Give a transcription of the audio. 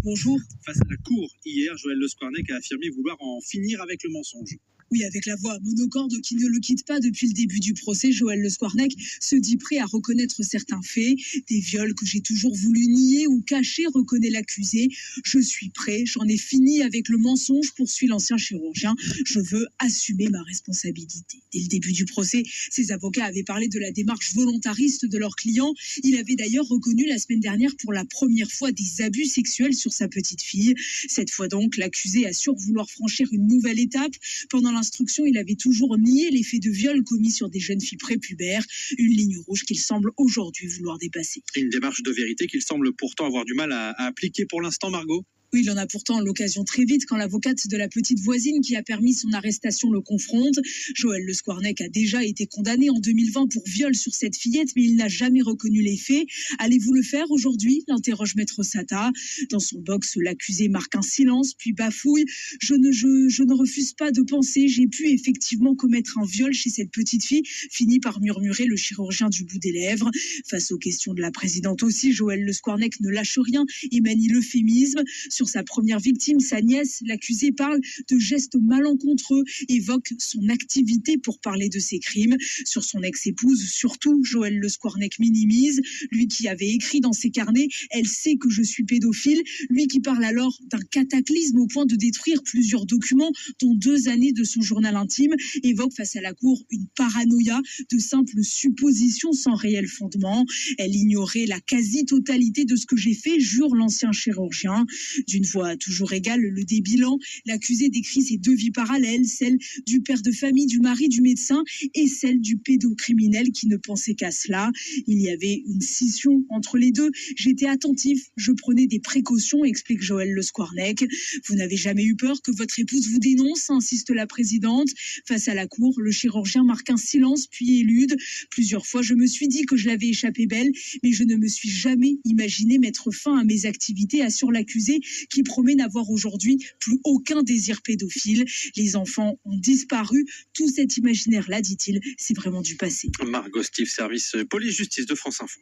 Bonjour. Face à la cour, hier, Joël Le Squarnec a affirmé vouloir en finir avec le mensonge. Oui, avec la voix monocorde qui ne le quitte pas depuis le début du procès, Joël Le Squarnec se dit prêt à reconnaître certains faits. Des viols que j'ai toujours voulu nier ou cacher, reconnaît l'accusé. Je suis prêt, j'en ai fini avec le mensonge, poursuit l'ancien chirurgien. Je veux assumer ma responsabilité. Dès le début du procès, ses avocats avaient parlé de la démarche volontariste de leur client. Il avait d'ailleurs reconnu la semaine dernière pour la première fois des abus sexuels sur sa petite fille. Cette fois donc, l'accusé assure vouloir franchir une nouvelle étape. Pendant l'instruction, il avait toujours nié les faits de viol commis sur des jeunes filles prépubères, une ligne rouge qu'il semble aujourd'hui vouloir dépasser. Une démarche de vérité qu'il semble pourtant avoir du mal à appliquer pour l'instant, Margot. Oui, il en a pourtant l'occasion très vite quand l'avocate de la petite voisine qui a permis son arrestation le confronte. Joël Le Squarnec a déjà été condamné en 2020 pour viol sur cette fillette, mais il n'a jamais reconnu les faits. Allez-vous le faire aujourd'hui ? L'interroge Maître Sata. Dans son box, l'accusé marque un silence, puis bafouille. Je ne refuse pas de penser, j'ai pu effectivement commettre un viol chez cette petite fille, finit par murmurer le chirurgien du bout des lèvres. Face aux questions de la présidente aussi, Joël Le Squarnec ne lâche rien et manie l'euphémisme. Sur sa première victime, sa nièce, l'accusé parle de gestes malencontreux, évoque son activité pour parler de ses crimes. Sur son ex-épouse, surtout, Joël Le Squarnec minimise. Lui qui avait écrit dans ses carnets « Elle sait que je suis pédophile », lui qui parle alors d'un cataclysme au point de détruire plusieurs documents, dont 2 années de son journal intime, évoque face à la cour une paranoïa, de simples suppositions sans réel fondement. Elle ignorait la quasi-totalité de ce que j'ai fait, jure l'ancien chirurgien. D'une voix toujours égale, le débilan, l'accusé décrit ses 2 vies parallèles, celle du père de famille, du mari, du médecin et celle du pédocriminel qui ne pensait qu'à cela. Il y avait une scission entre les deux. J'étais attentif, je prenais des précautions, explique Joël Le Squarnec. Vous n'avez jamais eu peur que votre épouse vous dénonce, insiste la présidente. Face à la cour, le chirurgien marque un silence puis élude. Plusieurs fois, je me suis dit que je l'avais échappé belle, mais je ne me suis jamais imaginé mettre fin à mes activités, assure l'accusé, qui promet n'avoir aujourd'hui plus aucun désir pédophile. Les enfants ont disparu. Tout cet imaginaire-là, dit-il, c'est vraiment du passé. Margot Steve, service police-justice de France Info.